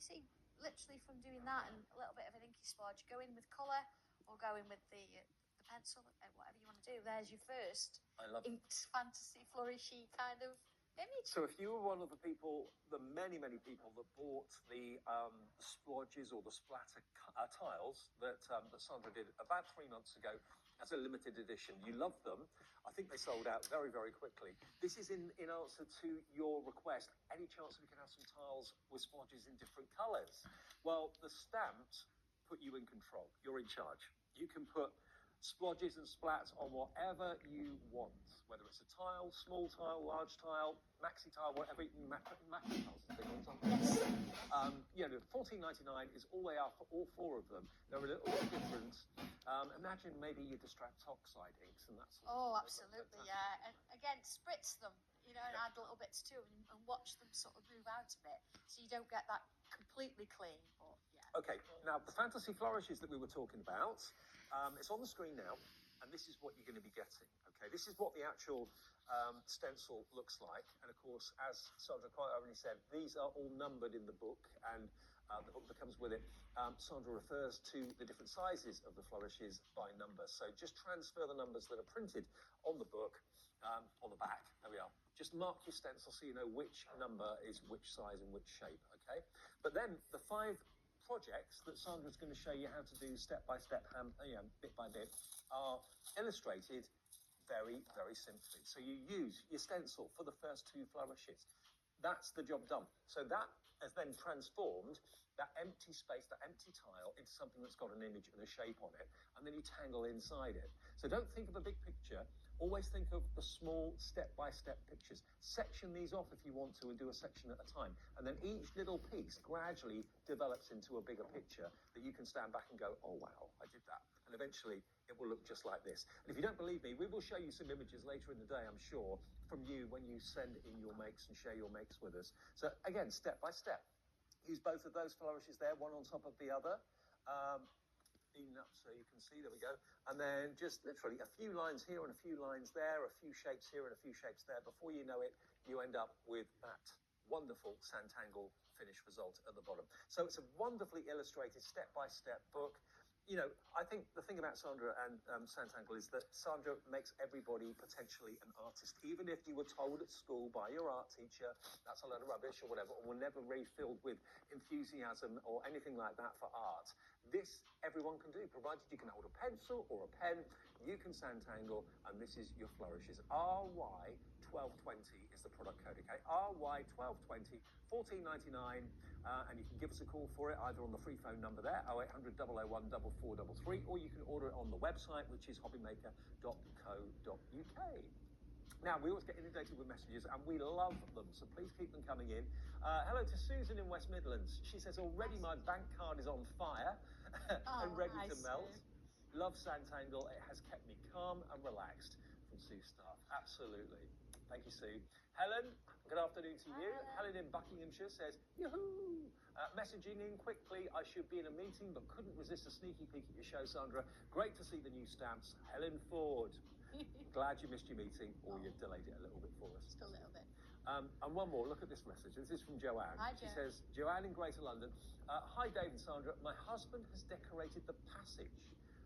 see, literally from doing that and a little bit of an inky splodge, go in with colour or go in with the pencil, whatever you want to do. There's your first inked fantasy flourishy kind of image. So if you were one of the people, the many people that bought the splodges or the splatter tiles that Sandra did about 3 months ago as a limited edition, you loved them. I think they sold out very quickly. This is in answer to your request. Any chance we can have some tiles with splodges in different colours? Well, the stamps put you in control. You're in charge. You can put splodges and splats on whatever you want, whether it's a tile, small tile, large tile, maxi tile, whatever. Maxi tiles, I think, yes. $14.99 is all they are for all four of them. They're a little bit different. Imagine maybe you distract oxide inks and that's. Oh, absolutely, yeah. And again, spritz them, and add little bits to them and watch them sort of move out a bit, so you don't get that completely clean. But yeah. Okay, now the fantasy flourishes that we were talking about. It's on the screen now, and this is what you're going to be getting. Okay, this is what the actual stencil looks like, and of course, as Sandra quite already said, these are all numbered in the book, and the book that comes with it. Sandra refers to the different sizes of the flourishes by number, so just transfer the numbers that are printed on the book on the back. There we are. Just mark your stencil so you know which number is which size and which shape. Okay, but then the 5 projects that Sandra's going to show you how to do step by step, bit by bit, are illustrated very simply. So you use your stencil for the first 2 flourishes. That's the job done. So that has then transformed that empty space, that empty tile, into something that's got an image and a shape on it, and then you tangle inside it. So don't think of a big picture. Always think of the small step-by-step pictures. Section these off if you want to and do a section at a time. And then each little piece gradually develops into a bigger picture that you can stand back and go, oh, wow, I did that. And eventually it will look just like this. And if you don't believe me, we will show you some images later in the day, I'm sure, from you when you send in your makes and share your makes with us. So again, step by step. Use both of those flourishes there, one on top of the other. Even up so you can see, there we go. And then just literally a few lines here and a few lines there, a few shapes here and a few shapes there. Before you know it, you end up with that wonderful Sanntangle finished result at the bottom. So it's a wonderfully illustrated step-by-step book. I think the thing about Sandra and Sanntangle is that Sandra makes everybody potentially an artist. Even if you were told at school by your art teacher, that's a load of rubbish or whatever, or were never really filled with enthusiasm or anything like that for art, this everyone can do, provided you can hold a pencil or a pen, you can Sanntangle, and this is your flourishes. RY1220 is the product code, okay? RY1220, $14.99, and you can give us a call for it either on the free phone number there, 0800 001 4433, or you can order it on the website, which is hobbymaker.co.uk. Now, we always get inundated with messages, and we love them, so please keep them coming in. Hello to Susan in West Midlands. She says, already my bank card is on fire and ready to melt. Love Sanntangle. It has kept me calm and relaxed. From Sue Staff. Absolutely. Thank you, Sue. Helen, good afternoon to you. Helen in Buckinghamshire says, yoo-hoo! Messaging in quickly. I should be in a meeting, but couldn't resist a sneaky peek at your show, Sandra. Great to see the new stamps. Helen Ford. Glad you missed your meeting, or you've delayed it a little bit for us. Just a little bit. And one more. Look at this message. This is from Joanne. Hi, she says, Joanne in Greater London. Hi, Dave and Sandra. My husband has decorated the passage.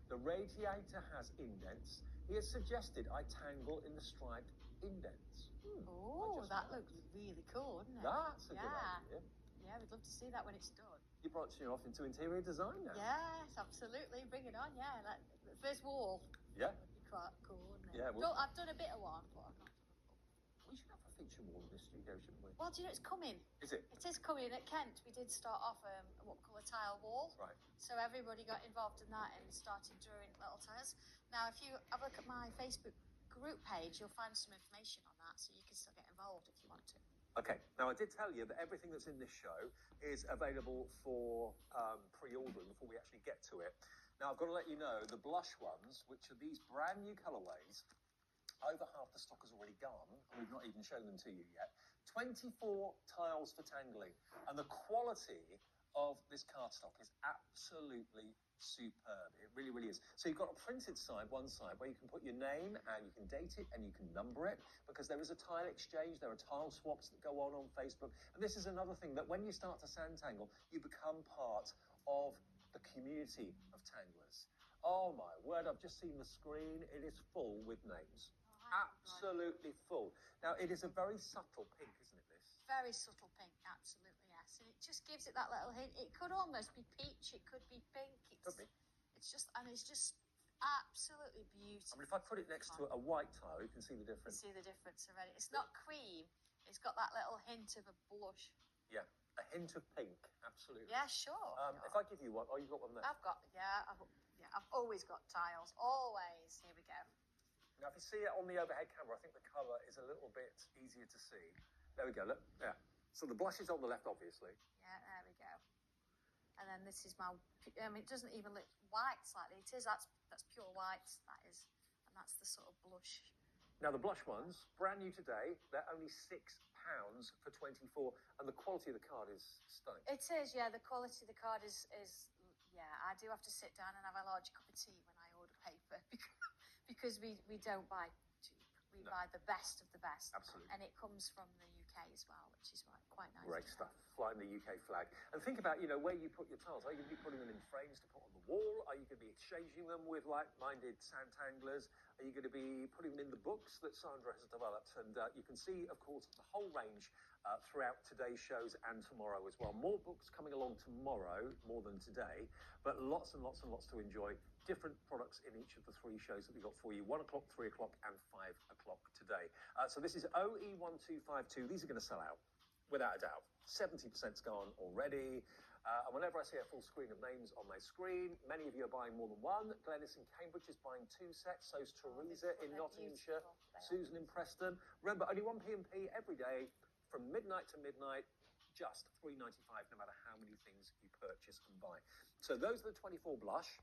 The radiator has indents. He has suggested I tangle in the striped indents. Oh, that looks really cool, wouldn't it? That's a good idea. Yeah, we'd love to see that when it's done. You're branching off into interior design now. Yes, absolutely. Bring it on, yeah. The first wall. Yeah. Would be quite cool, wouldn't it? Yeah. I've done a bit of one, but I've not done a full. We should have a feature wall in this studio, shouldn't we? Well, do you know, it's coming. Is it? It is coming. At Kent, we did start off what we call a tile wall. Right. So everybody got involved in that and started drawing little tiles. Now, if you have a look at my Facebook group page, you'll find some information on that, so you can still get involved if you want to. Okay, now I did tell you that everything that's in this show is available for pre-ordering before we actually get to it. Now I've got to let you know, the blush ones, which are these brand new colourways, over half the stock has already gone, and we've not even shown them to you yet. 24 tiles for tangling, and the quality of this cardstock is absolutely superb. It really, really is. So you've got a printed side, one side, where you can put your name and you can date it and you can number it, because there is a tile exchange, there are tile swaps that go on Facebook. And this is another thing, that when you start to Sanntangle, you become part of the community of tanglers. Oh my word, I've just seen the screen. It is full with names. Absolutely full. Now, it is a very subtle pink, isn't it, this? Very subtle pink, absolutely, yes. And it just gives it that little hint. It could almost be peach, it could be pink. Could be. It's just absolutely beautiful. I mean, if I put it next to a white tile, you can see the difference. You see the difference already. It's not cream. It's got that little hint of a blush. Yeah, a hint of pink, absolutely. Yeah, sure. If I give you one, you've got one there. I've always got tiles, always. Here we go. Now, if you see it on the overhead camera, I think the colour is a little bit easier to see. There we go, look, yeah. So the blush is on the left, obviously. Yeah, there we go. And then this is my, it doesn't even look white slightly. It is, that's pure white, that is. And that's the sort of blush. Now, the blush ones, brand new today, they're only £6 for 24, and the quality of the card is stunning. It is, yeah, the quality of the card is yeah, I do have to sit down and have a large cup of tea when I order paper, because we don't buy cheap. We buy the best of the best. Absolutely. And it comes from the UK as well, which is quite nice. Great stuff. Flying the UK flag. And think about, where you put your tiles. Are you going to be putting them in frames to put on the wall? Are you going to be exchanging them with like-minded Sanntanglers? Are you going to be putting them in the books that Sandra has developed? And you can see, of course, the whole range throughout today's shows and tomorrow as well. More books coming along tomorrow, more than today, but lots and lots and lots to enjoy. Different products in each of the three shows that we got for you: 1 o'clock, 3 o'clock, and 5 o'clock today. So this is OE1252. These are going to sell out, without a doubt. 70%'s gone already. And whenever I see a full screen of names on my screen, many of you are buying more than one. Glenys in Cambridge is buying 2 sets. So's Teresa in Nottinghamshire, Susan in Preston. Remember, only 1 P&P every day from midnight to midnight, just £3.95, no matter how many things you purchase and buy. So those are the 24 blush.